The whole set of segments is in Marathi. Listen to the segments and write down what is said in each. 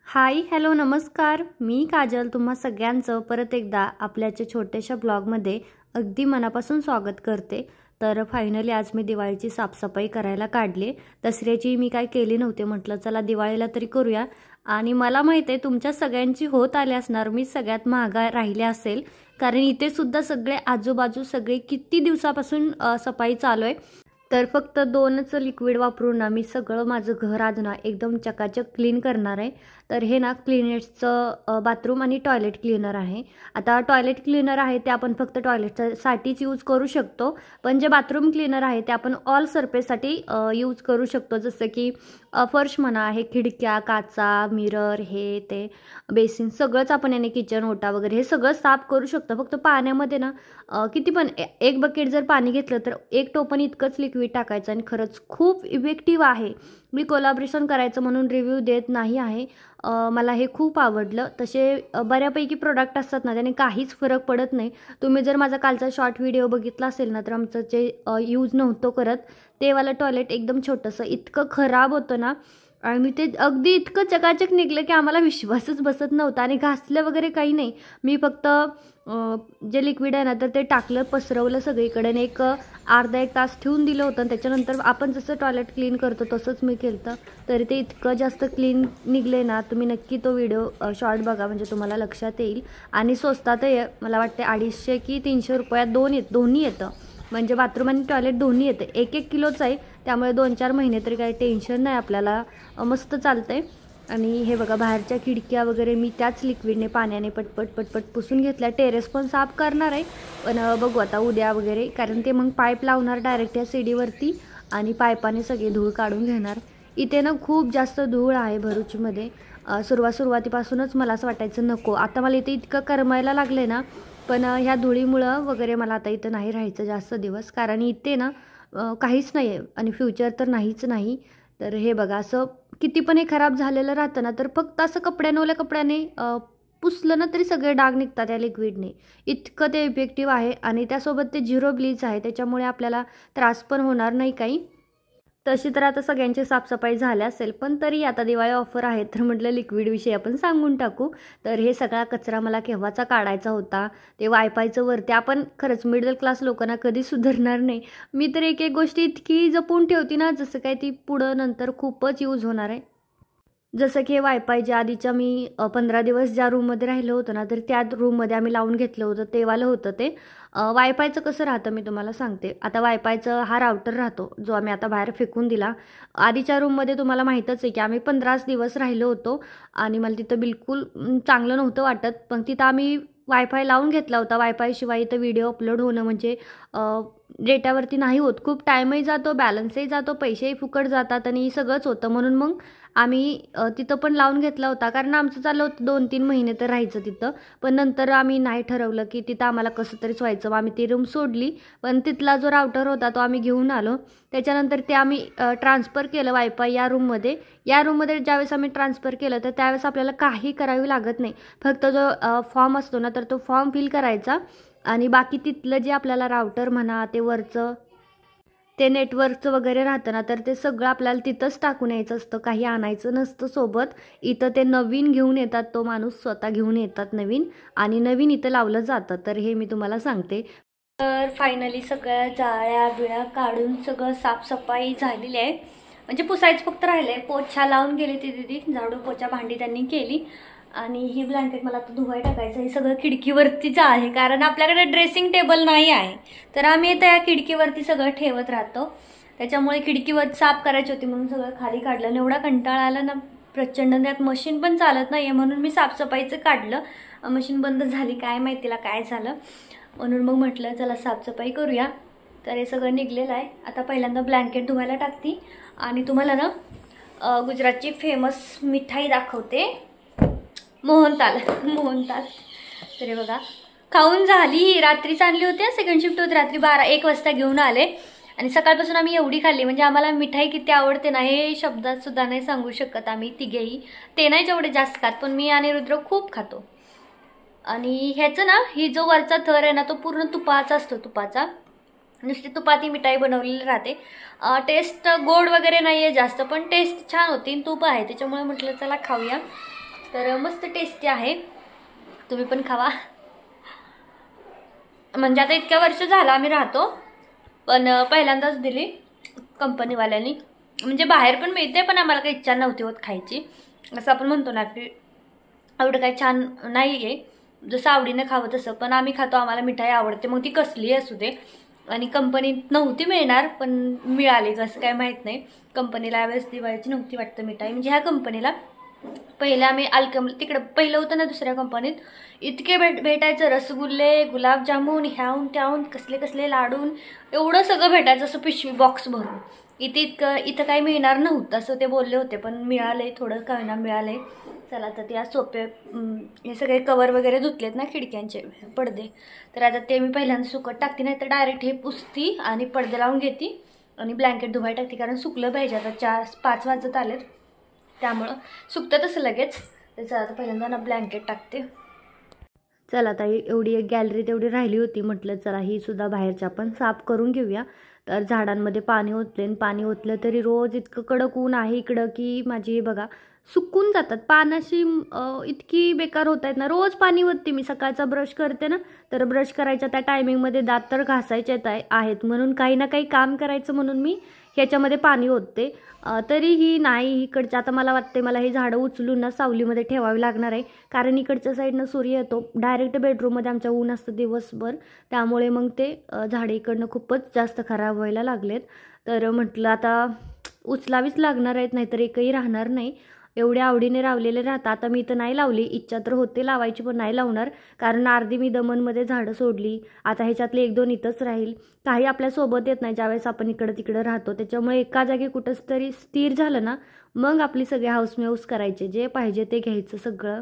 हाय हॅलो नमस्कार. मी काजल तुम्हा सगळ्यांचं परत एकदा आपल्याच्या छोट्याशा ब्लॉगमध्ये अगदी मनापासून स्वागत करते. तर फायनली आज मी दिवाळीची साफसफाई करायला काढली. दसऱ्याची मी काय केली नव्हती, म्हटलं चला दिवाळीला तरी करूया. आणि मला माहिती आहे तुमच्या सगळ्यांची होत आली असणार, मी सगळ्यात महागा राहिले असेल, कारण इथे सुद्धा सगळे आजूबाजू सगळे किती दिवसापासून सफाई चालू आहे. तर फक्त 2च लिक्विड वापरून ना मी सगळं माझं घर आज ना एकदम चकाचक क्लीन करणार आहे. तर हे ना क्लिनेट्सचं बाथरूम आणि टॉयलेट क्लीनर आहे. आता टॉयलेट क्लीनर आहे ते आपण फक्त टॉयलेटसाठीच यूज करू शकतो, पण जे बाथरूम क्लीनर आहे ते आपण ऑल सरफेससाठी यूज करू शकतो. जसं की फर्श म्हणा, हे खिडक्या, काचा, मिरर, हे ते बेसिन सगळंच आपण याने किचन ओटा वगैरे हे सगळं साफ करू शकतो. फक्त पाण्यामध्ये ना किती पण एक बकेट जर पाणी घेतलं तर एक टोपण इतकंच लिक्विड टाकायचं आणि खरंच खूप इफेक्टिव्ह आहे. मी कोलॅबोरेशन करायचं म्हणून रिव्ह्यू देत नाही आहे. मला हे खूप आवडलं. तसे बऱ्यापैकी प्रोडक्ट असतात ना त्याने काहीच फरक पडत नाही. तुम्ही जर माझा कालचा शॉर्ट व्हिडिओ बघितला असेल ना तर आमचं जे यूज नव्हतं करत ते वालं टॉयलेट एकदम छोटंसं इतकं खराब होतं ना, आणि ते अगदी इतकं चकाचक निघलं की आम्हाला विश्वासच बसत नव्हता. आणि घासलं वगैरे काही नाही, मी फक्त जे लिक्विड आहे ना तर ते टाकलं, पसरवलं सगळीकडे आणि एक अर्धा एक तास ठेवून दिलं होतं. त्याच्यानंतर आपण जसं टॉयलेट क्लीन करतो तसंच मी केलं, तरी ते इतकं जास्त क्लीन निघले ना. तुम्ही नक्की तो व्हिडिओ शॉर्ट बघा, म्हणजे तुम्हाला लक्षात येईल. आणि स्वस्तातही मला वाटते 250 की 300 रुपयात दोन्ही येतं, म्हणजे बाथरूम आणि टॉयलेट दोन्ही येते. 1-1 किलोचं आहे, त्यामुळे 2-4 महिने तरी काही टेन्शन नाही आपल्याला, मस्त चालतंय. आणि हे बघा बाहेरच्या खिडक्या वगैरे मी त्याच लिक्विडने पाण्याने पटपट पुसून घेतल्या. टेरेस पण साफ करणार आहे, पण बघू आता उद्या वगैरे, कारण ते मग पाईप लावणार डायरेक्ट या सीडीवरती आणि पाईपाने सगळी धूळ काढून घेणार. इथे ना खूप जास्त धूळ आहे भरूचमध्ये. सुरुवातीपासूनच मला असं वाटायचं नको, आता मला इथे इतकं करमायला लागलं ना. पण ह्या धुळीमुळं वगैरे मला आता इथं नाही राहायचं जास्त दिवस, कारण इथे ना काहीच नाही आहे आणि फ्युचर तर नाहीच नाही. तर हे बघा असं किती पण हे खराब झालेलं राहतं ना, तर फक्त असं ओल्या कपड्याने पुसलं ना तरी सगळे डाग निघतात या लिक्विडने. इतकं ते इफेक्टिव्ह आहे आणि त्यासोबत ते 0 ब्लीच आहे, त्याच्यामुळे आपल्याला त्रास पण होणार नाही काही. तशी तर आता सगळ्यांची साफसफाई झाली असेल, पण तरी आता दिवाळी ऑफर आहे तर म्हटलं लिक्विडविषयी आपण सांगून टाकू. तर हे सगळा कचरा मला केव्हाचा काढायचा होता. ते वायफायचं वरती आपण खरंच मिडल क्लास लोकांना कधी सुधारणार नाही. मी तर एक गोष्टी इतकी जपून ठेवती ना, जसं काय ती पुढं नंतर खूपच यूज होणार आहे. जसं की हे वायफाय ज्या आधीच्या मी 15 दिवस ज्या रूममध्ये राहिलं होतं ना, तर त्या रूममध्ये आम्ही लावून घेतलं होतं, तेवालं होतं ते. वायफायचं कसं राहतं मी तुम्हाला सांगते. आता वायफायचं हा राउटर राहतो जो आम्ही आता बाहेर फेकून दिला. आधीच्या रूममध्ये तुम्हाला माहीतच आहे की आम्ही 15 दिवस राहिलो होतो आणि मला तिथं बिलकुल चांगलं नव्हतं वाटत. पण तिथं आम्ही वायफाय लावून घेतला होता. वायफायशिवाय इथं व्हिडिओ अपलोड होणं म्हणजे डेटावरती नाही होत. खूप टाईमही जातो, बॅलन्सही जातो, पैसेही फुकट जातात आणि सगळंच होतं. म्हणून मग आम्ही तिथं पण लावून घेतला होता, कारण आमचं चाललं होतं 2-3 महिने तर राहायचं तिथं. पण नंतर आम्ही नाही ठरवलं की तिथं आम्हाला कसं तरीच व्हायचं, मग आम्ही ती रूम सोडली. पण तिथला जो राउटर होता तो आम्ही घेऊन आलो. त्याच्यानंतर ते आम्ही ट्रान्सफर केलं वायफाय या रूममध्ये. ज्यावेळेस आम्ही ट्रान्सफर केलं तर त्यावेळेस आपल्याला काही करावी लागत नाही. फक्त जो फॉर्म असतो ना तर तो फॉर्म फिल करायचा आणि बाकी तिथलं जे आपल्याला राउटर म्हणा, ते वरचं ते नेटवर्कचं वगैरे राहतं ना, तर ते सगळं आपल्याला तिथंच टाकून यायचं असतं, काही आणायचं नसतं सोबत. इथं ते नवीन घेऊन येतात, तो माणूस स्वतः घेऊन येतात नवीन, आणि नवीन इथं लावलं जातं. तर हे मी तुम्हाला सांगते. तर फायनली सगळ्या जाळ्या बिळ्या काढून सगळं साफसफाई झालेली आहे, म्हणजे पुसायचं फक्त राहिलं आहे. पोछा लावून गेली ती दीदी, झाडू पोछा भांडी त्यांनी केली. आणि ही ब्लँकेट मला आता धुवाय टाकायचं. हे सगळं खिडकीवरतीच आहे, कारण आपल्याकडे ड्रेसिंग टेबल नाही आहे, तर आम्ही इथं या खिडकीवरती सगळं ठेवत राहतो. त्याच्यामुळे खिडकीवर साफ करायची होती म्हणून सगळं खाली काढलं. आणि एवढा कंटाळा आला ना प्रचंड, त्यात मशीन पण चालत नाही आहे, म्हणून मी साफसफाईचं काढलं. मशीन बंद झाली, काय माहिती तिला काय झालं, म्हणून मग म्हटलं चला साफसफाई करूया. तर हे सगळं निघलेलं आहे. आता पहिल्यांदा ब्लँकेट धुवायला टाकते आणि तुम्हाला ना गुजरातची फेमस मिठाई दाखवते, मोहनताल. तर हे बघा, खाऊन झाली. रात्रीच आणली होती, सेकंड शिफ्ट होती, रात्री 12-1 वाजता घेऊन आले. आणि सकाळपासून आम्ही एवढी खाल्ली, म्हणजे आम्हाला मिठाई किती आवडते ना हे शब्दात सुद्धा नाही सांगू शकत आम्ही तिघेही. ते नाही जेवढे जास्त खात, पण मी आणि रुद्र खूप खातो. आणि ह्याचं ना, ही जो वरचा थर आहे ना तो पूर्ण तुपाचा असतो, तुपाचा. नुसती तुपाती मिठाई बनवलेली राहते. टेस्ट गोड वगैरे नाही आहे जास्त, पण टेस्ट छान होती. तूप आहे त्याच्यामुळे म्हटलं चला खाऊया. तर मस्त टेस्टी आहे, तुम्ही पण खावा. म्हणजे आता इतक्या वर्ष झाला आम्ही राहतो, पण पहिल्यांदाच दिली कंपनीवाल्यांनी. म्हणजे बाहेर पण मिळते, पण आम्हाला काही इच्छा नव्हती होत खायची. असं आपण म्हणतो ना की एवढं काही छान नाही आहे, जसं आवडीने खावं तसं. पण आम्ही खातो, आम्हाला मिठाई आवडते, मग ती कसली असू दे. आणि कंपनीत नव्हती मिळणार, पण मिळाली कसं काय माहीत नाही. कंपनीला यावेळेस दिवाळीची नव्हती वाटतं मिठाई, म्हणजे ह्या कंपनीला. पहिलं आम्ही तिकडं पहिलं होतं ना दुसऱ्या कंपनीत, इतके भेटायचं रसगुल्ले, गुलाबजामुन, ह्याहून त्याहून कसले कसले लाडून, एवढं सगळं भेटायचं असं पिशवी बॉक्स भरून. इथं काही मिळणार नव्हतं असं ते बोलले होते, पण मिळाले, थोडं काय ना मिळाले. चला तर त्या सोपे हे सगळे कवर वगैरे धुतलेत ना खिडक्यांचे पडदे, तर आता ते मी पहिल्यांदा सुकत टाकते, नाही तर डायरेक्ट हे पुसती आणि पडदे लावून घेते आणि ब्लँकेट धुवाय टाकते, कारण सुकलं पाहिजे. आता 4-5 वाजत आलेत, त्यामुळं सुकतं तसं लगेच. त्याचं आता पहिल्यांदा ना ब्लँकेट टाकते. चला आता एवढी एक गॅलरी तेवढी राहिली होती, म्हटलं चला ही सुद्धा बाहेरच्या आपण साफ करून घेऊया. तर झाडांमध्ये पाणी पाणी ओतलं तरी रोज इतकं कडक ऊन आहे इकडं की माझी बघा सुकून जातात. पानाशी इतकी बेकार होत आहेत ना. रोज पाणी ओतते मी, सकाळचा ब्रश करते ना, तर ब्रश करायच्या त्या टायमिंगमध्ये दात तर घासायचे आहेत, म्हणून काही ना काही काम करायचं म्हणून मी ह्याच्यामध्ये पाणी ओतते. तरीही नाही, इकडचं आता मला वाटते मला हे झाडं उचलून ना सावलीमध्ये ठेवावी लागणार आहे, कारण इकडच्या साईडनं सूर्य येतो डायरेक्ट बेडरूममध्ये आमच्या, ऊन असतं दिवसभर, त्यामुळे मग ते झाडे इकडनं खूपच जास्त खराब व्हायला लागलेत. तर म्हटलं आता उचलावीच लागणार आहेत, नाहीतर एकही राहणार नाही. एवढ्या आवडीने लावलेले राहतात. आता मी तर नाही लावली, इच्छा तर होते लावायची, पण नाही लावणार, कारण अर्धी मी दमनमध्ये झाडं सोडली. आता ह्याच्यातले 1-2 इथंच राहील. काही आपल्यासोबत येत नाही ज्यावेळेस आपण इकडं तिकडं राहतो, त्याच्यामुळे एका जागी कुठंच तरी स्थिर झालं ना, मग आपली सगळी हाऊसमेऊस करायचे, जे पाहिजे ते घ्यायचं सगळं.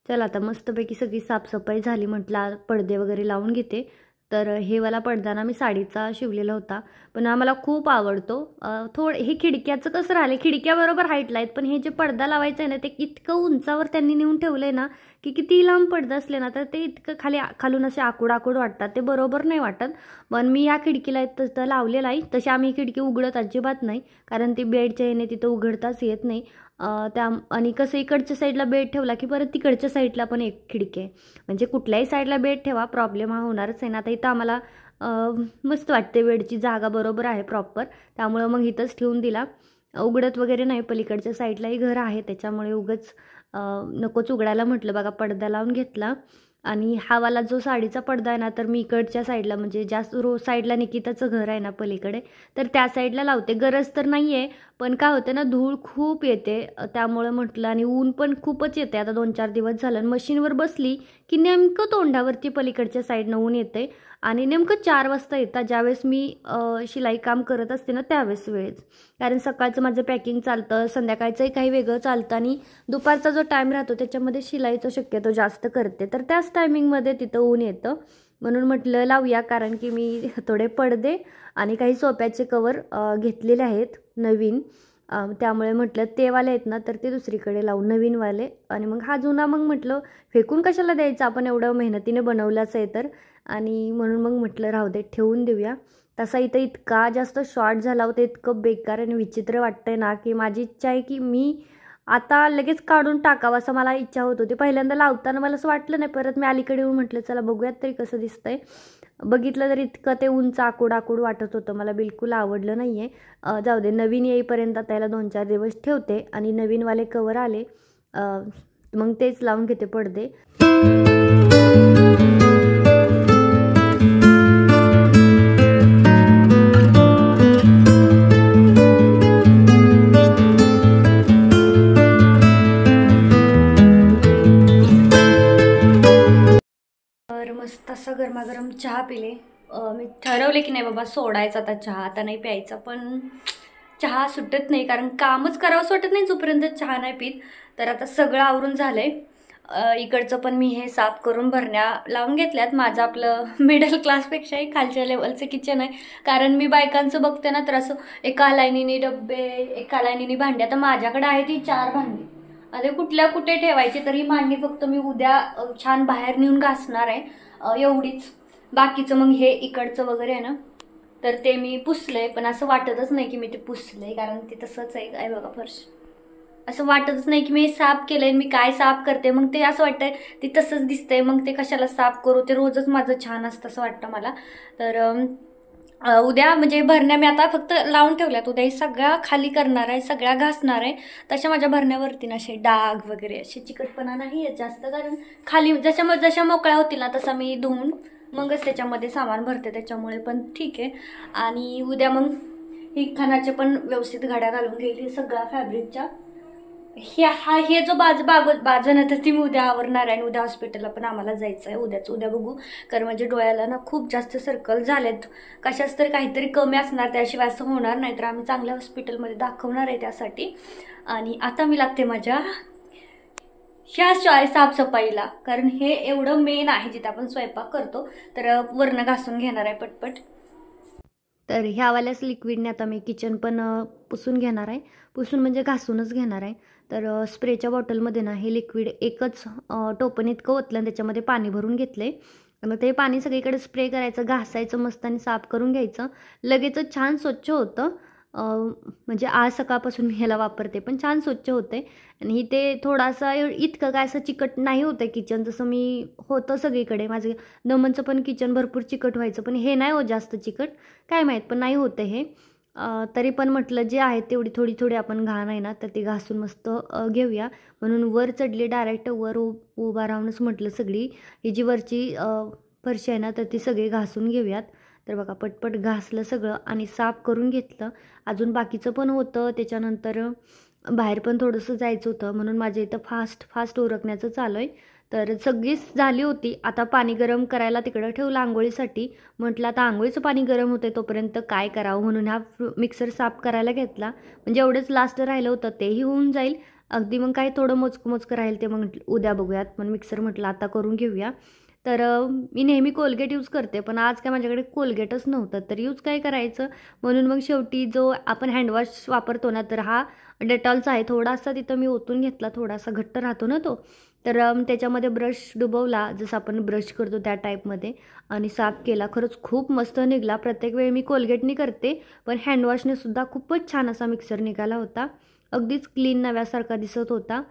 चला आता मस्तपैकी सगळी साफसफाई झाली, म्हटलं पडदे वगैरे लावून घेते. तर हे वाला पडदा ना मी साडीचा शिवलेला होता, पण मला खूप आवडतो. हे खिडक्याचं कसं राहिलं, खिडक्याबरोबर हाईटला आहेत, पण हे जे पडदा लावायचं आहे ना, ते इतकं उंचावर त्यांनी नेऊन ठेवलं आहे ना, की किती लांब पडदा असले ना, तर ते इतकं खालून असे आकूड वाटतात, ते बरोबर नाही वाटत. पण मी या खिडकीला तर लावलेला आहे. तशी आम्ही खिडकी उघडत अजिबात नाही, कारण ती बेडच्या येणे तिथं उघडताच येत नाही. आणि कसं इकडच्या साईडला बेड ठेवला की परत तिकडच्या साईडला पण एक खिडकी आहे, म्हणजे कुठल्याही साईडला बेड ठेवा, प्रॉब्लेम हा होणारच आहे ना. आता इथं आम्हाला मस्त वाटते, बेडची जागा बरोबर आहे प्रॉपर, त्यामुळं मग इथंच ठेवून दिला. उघडत वगैरे नाही, पलीकडच्या साईडलाही घर आहे, त्याच्यामुळे उगच नकोच उघडायला म्हटलं. बघा पडदा लावून घेतला. आणि हा वाला जो साडीचा पडदा आहे ना, तर मी इकडच्या साईडला, म्हणजे जास्त साईडला निकिताचं घर आहे ना पलीकडे, तर त्या साईडला लावते. गरज तर नाही आहे, पण काय होतं ना, धूळ खूप येते, त्यामुळं म्हटलं, आणि ऊन पण खूपच येते. आता 2-4 दिवस झालं मशीनवर बसली की नेमकं तोंडावरती पलीकडच्या साईडनं ऊन येते, आणि नेमकं 4 वाजता येतात, ज्यावेळेस मी शिलाई काम करत असते ना त्यावेळेस वेळेस. कारण सकाळचं माझं पॅकिंग चालतं, संध्याकाळचंही काही वेगळं चालतं, आणि दुपारचा जो टाईम राहतो त्याच्यामध्ये शिलाईचं शक्यतो जास्त करते, तर त्याच टायमिंगमध्ये तिथं ऊन येतं. म्हणून म्हटलं लावूया, कारण की मी थोडे पडदे आणि काही सोप्याचे कवर घेतलेले आहेत नवीन, त्यामुळे म्हटलं ते वाले आहेत ना, तर ते दुसरीकडे लावून नवीनवाले. आणि मग हा जुना मग म्हटलं फेकून कशाला द्यायचा, आपण एवढं मेहनतीने बनवलाच आहे तर, आणि म्हणून मग म्हटलं राहू दे, ठेवून देऊया. तसा इथं इतका जास्त शॉर्ट झाला होता, इतकं बेकार आणि विचित्र वाटतंय ना, की माझी इच्छा आहे की मी आता लगेच काढून टाकावं, असं मला इच्छा होत होती. पहिल्यांदा लावताना मला असं वाटलं नाही, परत मी अलीकडे येऊन म्हटलं चला बघूयात तरी कसं दिसतंय. बघितलं तर इतकं ते उंच आकूड वाटत होतं, मला बिलकुल आवडलं नाही आहे. जाऊ दे, नवीन येईपर्यंत त्याला 2-4 दिवस ठेवते, आणि नवीनवाले कवर आले मग तेच लावून घेते पडदे. मस्त असा गरमागरम चहा पिले. मी ठरवले की नाही बाबा सोडायचा आता चहा, आता नाही प्यायचा, पण चहा सुटत नाही, कारण कामच करावंच वाटत नाही जोपर्यंत चहा नाही पित. तर आता सगळं आवरून झालंय. इकडचं पण मी हे साफ करून भरण्या लावून घेतल्यात. माझं आपलं मिडल क्लासपेक्षाही खालच्या लेवलचं किचन आहे, कारण मी बायकांचं बघते ना, तर असं एका लाईनीने डब्बे, एका लाईनीने भांडी. आता माझ्याकडे आहे ती 4 भांडी, अरे कुठे ठेवायची, तर ही मांडी फक्त मी उद्या छान बाहेर नेऊन घासणार आहे, एवढीच. बाकीचं मग हे इकडचं वगैरे आहे ना, तर ते मी पुसलंय, पण असं वाटतच नाही की मी ते पुसलंय, कारण ते तसंच आहे. काय बघा फर्श असं वाटतच नाही की मी साफ केलंय, मी काय साफ करते. मग ते असं वाटतंय ते तसंच दिसतंय, मग ते कशाला साफ करू, ते रोजच माझं छान असतं असं वाटतं मला. तर उद्या म्हणजे भरण्या मी आता फक्त लावून ठेवल्यात, उद्या ही सगळ्या खाली करणार आहे, सगळ्या घासणार आहे. तशा माझ्या भरण्यावरती ना असे डाग वगैरे असे चिकटपणा नाही आहे जास्त, कारण खाली जशा मोकळ्या होतील ना तसा मी धुवून मगच त्याच्यामध्ये सामान भरते, त्याच्यामुळे पण ठीक आहे. आणि उद्या मग ही खानाचे पण व्यवस्थित घड्या घालून घेईल सगळ्या फॅब्रिकच्या. हे जो बाजू ना तर ती मी उद्या आवरणार आहे. आणि उद्या हॉस्पिटलला पण आम्हाला जायचं आहे, उद्या बघू. कारण म्हणजे डोळ्याला ना खूप जास्त सर्कल झालेत, कशाच तरी काहीतरी कमी असणार, त्याशिवाय असं होणार नाही. तर आम्ही चांगल्या हॉस्पिटलमध्ये दाखवणार आहे त्यासाठी. आणि आता मी लागते माझ्या ह्या साफसफाईला, कारण हे एवढं मेन आहे जिथे आपण स्वयंपाक करतो. तर वरनं घासून घेणार आहे पटपट. तर ह्यावाल्याच लिक्विडने आता मी किचन पण पुसून घेणार आहे. पुसून म्हणजे घासूनच घेणार आहे. तर स्प्रेच्या बॉटलमध्ये ना हे लिक्विड एकच टोपण इतकं ओतलं आणि त्याच्यामध्ये पाणी भरून घेतले. मग ते पाणी सगळीकडे स्प्रे करायचं, घासायचं मस्त आणि साफ करून घ्यायचं. लगेचच छान स्वच्छ होतं. म्हणजे आज सकाळपासून मी ह्याला वापरते, पण छान स्वच्छ होते. आणि ते थोडासा इतकं काय असं चिकट नाही होतं किचन, जसं मी होतं सगळीकडे. माझं नमनचं पण किचन भरपूर चिकट व्हायचं, पण हे नाही होत जास्त चिकट, काय माहीत, पण नाही होतं हे. तरी पण म्हटलं जे आहे तेवढी थोडी आपण घाण आहे ना तर ती घासून मस्त घेऊया. म्हणून वर चढली, डायरेक्ट वर उभा राहूनच म्हटलं सगळी ही जी वरची फरशी आहे ना तर ती सगळी घासून घेऊयात. तर बघा पटपट घासलं सगळं आणि साफ करून घेतलं. अजून बाकीचं पण होतं, त्याच्यानंतर बाहेर पण थोडंसं जायचं होतं, म्हणून माझ्या इथं फास्ट उरकण्याचं चालू आहे. तर सगळीच झाली होती. आता पाणी गरम करायला तिकडं ठेवलं आंघोळीसाठी. म्हटलं आता आंघोळीचं पाणी गरम होतं तोपर्यंत काय करावं, म्हणून हा मिक्सर साफ करायला घेतला. म्हणजे एवढंच लास्ट राहिलं होतं तेही होऊन जाईल अगदी. मग काय थोडं मोजकं राहील ते मग उद्या बघूयात. पण मिक्सर म्हटलं आता करून घेऊया. तर मी नेहमी कोलगेट यूज करते, पण आज काय माझ्याकडे कोलगेटच नव्हतं, तर यूज काय करायचं. म्हणून मग शेवटी जो आपण हँडवॉश वापरतो ना तर हा डेटॉलचा आहे. थोडासा तिथं मी ओतून घेतला, थोडासा घट्ट राहतो ना तो. तर त्याच्यामध्ये ब्रश डुबवला, जसं आपण ब्रश करतो त्या टाईपमध्ये, आणि साफ केला. खरंच खूप मस्त निघाला. प्रत्येक वेळी मी कोलगेटनी करते, पण हँडवॉशने सुद्धा खूपच छान असा मिक्सर निघाला होता. अगदीच क्लीन नव्यासारखा दिसत होता.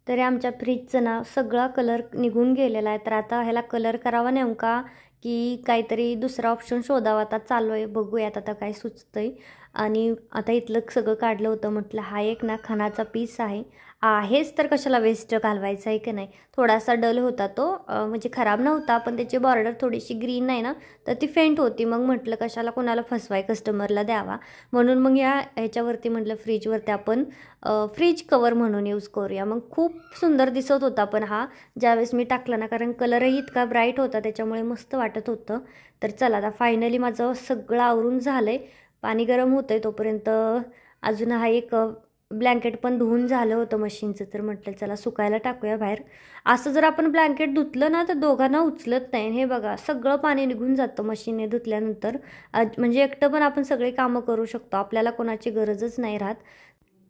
तरी आमच्या फ्रीजचं ना सगळा कलर निघून गेलेला आहे. तर आता ह्याला कलर करावा नेमका की काहीतरी दुसरा ऑप्शन शोधावा आता चालू आहे. बघूयात आता काय सुचतंय. आणि आता इथलं सगळं काढलं होतं, म्हटलं हा एक ना खणाचा पीस आहेच तर कशाला वेस्ट घालवायचा आहे की नाही. थोडासा डल होता तो, म्हणजे खराब नव्हता, पण त्याची बॉर्डर थोडीशी ग्रीन आहे ना तर ती फेंट होती. मग म्हटलं कशाला कोणाला फसवाय, कस्टमरला द्यावा, म्हणून मग ह्याच्यावरती म्हटलं फ्रीजवरती आपण फ्रीज कवर म्हणून यूज करूया. मग खूप सुंदर दिसत होता पण हा ज्यावेळेस मी टाकला ना, कारण कलरही इतका ब्राईट होता त्याच्यामुळे मस्त वाटत होतं. तर चला आता फायनली माझं सगळं आवरून झालं आहे. पाणी गरम होतं आहे तोपर्यंत. अजून हा एक ब्लँकेट पण धुवून झालं होतं मशीनचं, तर म्हटलं चला सुकायला टाकूया बाहेर. असं जर आपण ब्लँकेट धुतलं ना तर दोघांना उचलत नाही. हे बघा सगळं पाणी निघून जातं मशीनने धुतल्यानंतर. म्हणजे एकटं पण आपण सगळे कामं करू शकतो, आपल्याला कोणाची गरजच नाही राहत.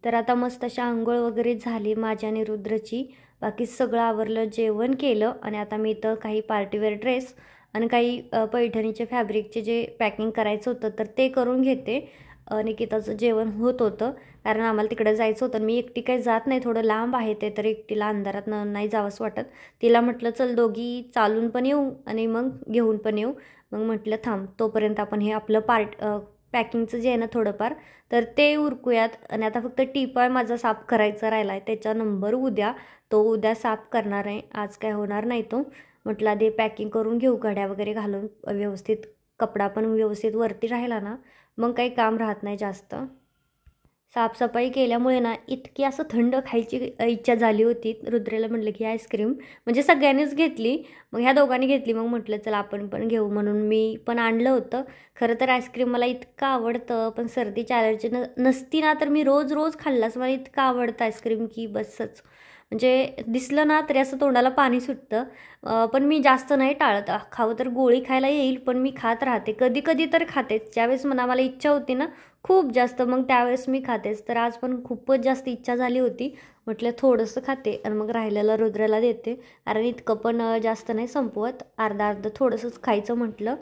तर आता मस्त अशा आंघोळ वगैरे झाली माझ्या आणि रुद्रची. बाकी सगळं आवरलं, जेवण केलं. आणि आता मी इथं काही पार्टीवेअर ड्रेस आणि काही पैठणीचे फॅब्रिकचे जे पॅकिंग करायचं होतं तर ते करून घेते. निकिताचं जेवण होत होतं, कारण आम्हाला तिकडे जायचं होतं. मी एकटी काही जात नाही, थोडं लांब आहे ते, तर एकटीला अंधारात नाही जावंसं वाटत. तिला म्हटलं चल दोघी चालून पण येऊ आणि मग घेऊन पण येऊ. मग म्हटलं थांब तोपर्यंत आपण हे आपलं पॅकिंगचं जे आहे ना थोडंफार तर ते उरकूयात. आणि आता फक्त टीपॉय माझा साफ करायचा राहिला आहे, त्याचा नंबर उद्या, तो उद्या साफ करणार आहे, आज काय होणार नाही तो. म्हटलं आधी पॅकिंग करून घेऊ, घड्या वगैरे घालून व्यवस्थित, कपडा पण व्यवस्थित वरती राहिला ना मग काही काम राहत नाही जास्त. साफसफाई केल्यामुळे ना इतकी असं थंड खायची इच्छा झाली होती. रुद्रेला म्हटलं की आईस्क्रीम, म्हणजे सगळ्यांनीच घेतली, मग ह्या दोघांनी घेतली. मग म्हटलं चला आपण पण घेऊ, म्हणून मी पण आणलं होतं. खरं तर आईस्क्रीम मला इतकं आवडतं, पण सर्दीची ॲलर्जी नसती ना तर मी रोज खाल्लं असं. मला इतकं आवडतं आईस्क्रीम की बसच. म्हणजे दिसलं ना तरी असं तोंडाला पाणी सुटतं. पण मी जास्त नाही टाळत. खावं तर गोळी खायला येईल, पण मी खात राहते. कधी तर खातेच, ज्यावेळेस मला इच्छा होती ना खूप जास्त, मग त्यावेळेस मी खातेच. तर आज पण खूपच जास्त इच्छा झाली होती, म्हटलं थोडंसं खाते आणि मग राहिलेलं रुद्राला देते. कारण इतकं पण जास्त नाही संपवत, अर्धा थोडंसंच खायचं म्हटलं.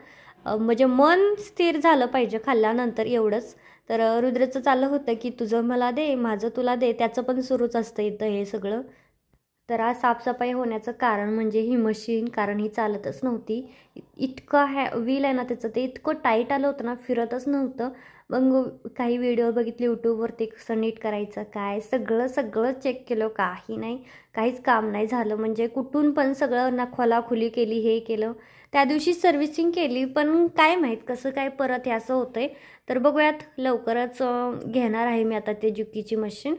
म्हणजे मन स्थिर झालं पाहिजे खाल्ल्यानंतर, एवढंच. तर रुद्रचं चाललं होतं की तुझं मला दे, माझं तुला दे, त्याचं पण सुरूच असतं इथं हे सगळं. तर आज साफसफाई होण्याचं कारण म्हणजे ही मशीन, कारण ही चालतच नव्हती. इतकं व्हील आहे ना त्याचं, ते इतकं टाईट आलं होतं ना, फिरतच नव्हतं. मग काही व्हिडिओ बघितले यूट्यूबवरती कसं नीट करायचं काय, सगळं चेक केलं, काही नाही, काहीच काम नाही झालं. म्हणजे कुठून पण सगळं ना खोलाखुली केली, हे केलं. त्या दिवशी सर्व्हिसिंग केली, पण काय माहीत कसं काय परत हे असं होतंय. तर बघूयात, लवकरच घेणार आहे मी आता ते जुकीची मशीन.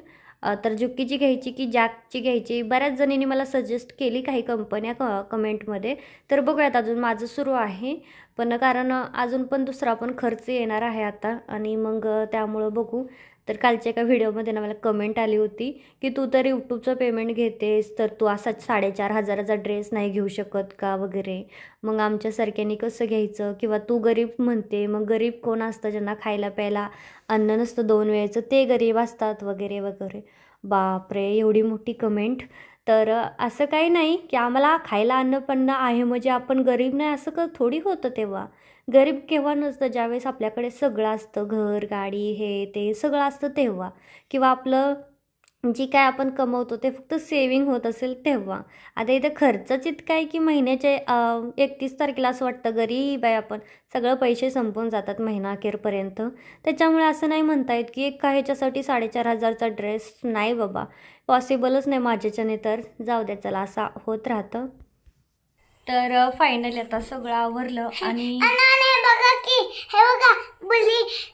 तर जुकीची घ्यायची की जॅकची घ्यायची, बऱ्याच जणींनी मला सजेस्ट केली काही कंपन्या कमेंटमध्ये. तर बघूयात, अजून माझं सुरू आहे, पण कारण अजून पण दुसरा पण खर्च येणार आहे आता, आणि मग त्यामुळं बघू. तर कालच्या एका व्हिडिओमध्ये ना मला कमेंट आली होती की तू तर यूट्यूबचं पेमेंट घेतेस, तर तू असा 4,500चा ड्रेस नाही घेऊ शकत का वगैरे, मग आमच्यासारख्यांनी कसं घ्यायचं, किंवा तू गरीब म्हणते, मग गरीब कोण असतं ज्यांना खायला प्यायला अन्न नसतं 2 वेळेचं, ते गरीब असतात वगैरे वगैरे. बापरे, एवढी मोठी कमेंट. तर असं काही नाही की आम्हाला खायला अन्नपन्न आहे म्हणजे आपण गरीब नाही, असं थोडी होतं. तेव्हा गरीब केव्हा नसतं, ज्यावेळेस आपल्याकडे सगळं असतं, घर गाडी हे ते सगळं असतं तेव्हा, किंवा आपलं जी काय आपण कमवतो ते फक्त सेविंग होत असेल तेव्हा. आता इथं खर्चच इतका आहे की महिन्याचे 31 तारखेला असं वाटतं गरीब आहे आपण, सगळं पैसे संपून जातात महिना अखेरपर्यंत. त्याच्यामुळे असं नाही म्हणता येत की एका ह्याच्यासाठी 4,500चा ड्रेस नाही बाबा, पॉसिबलच नाही माझ्याच्याने. तर जाऊ द्या, चला, असं होत राहतं. तर फायनली आता सगळं आवरलं, आणि बघा की हे बघा, बुली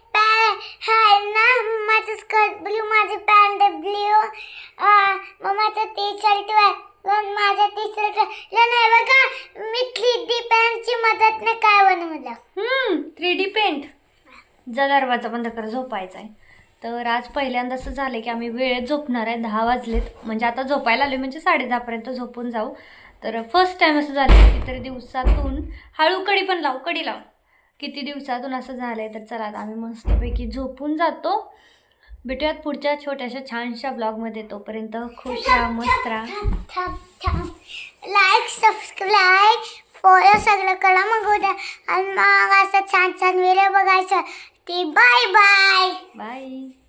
हाय ना, माझं स्कर्ट ब्ल्यू, माझी पॅन्ट ब्ल्यू, मम्माचा टी शर्ट माझ्या टी शर्ट नाही बघा, मी 3D पेंटची मदतने काय बनवलं. 3D paint. जा, दरवाजा बंद कर, झोपायचा आहे. तर आज पहिल्यांदा असं झालं की आम्ही वेळेत झोपणार आहे. 10 वाजलेत, म्हणजे आता झोपायला आले म्हणजे 10:30पर्यंत झोपून जाऊ. तर फर्स्ट टाइम असं झालं कितीतरी दिवसातून, हळू कडी पण लाव, कडी लाव, किती दिवसातून असं झालंय. तर चला, आता आम्ही मस्तपैकी झोपून जातो. भेटूयात पुढच्या छोट्याशा छानशा ब्लॉगमध्ये. तोपर्यंत खुश राहा, मस्त राहा. लाईक, सबस्क्राईब, फॉलो सगळं करा. मग उद्या आणि मग असं छान छान व्हिडिओ बघायचं. ते बाय बाय. बाय.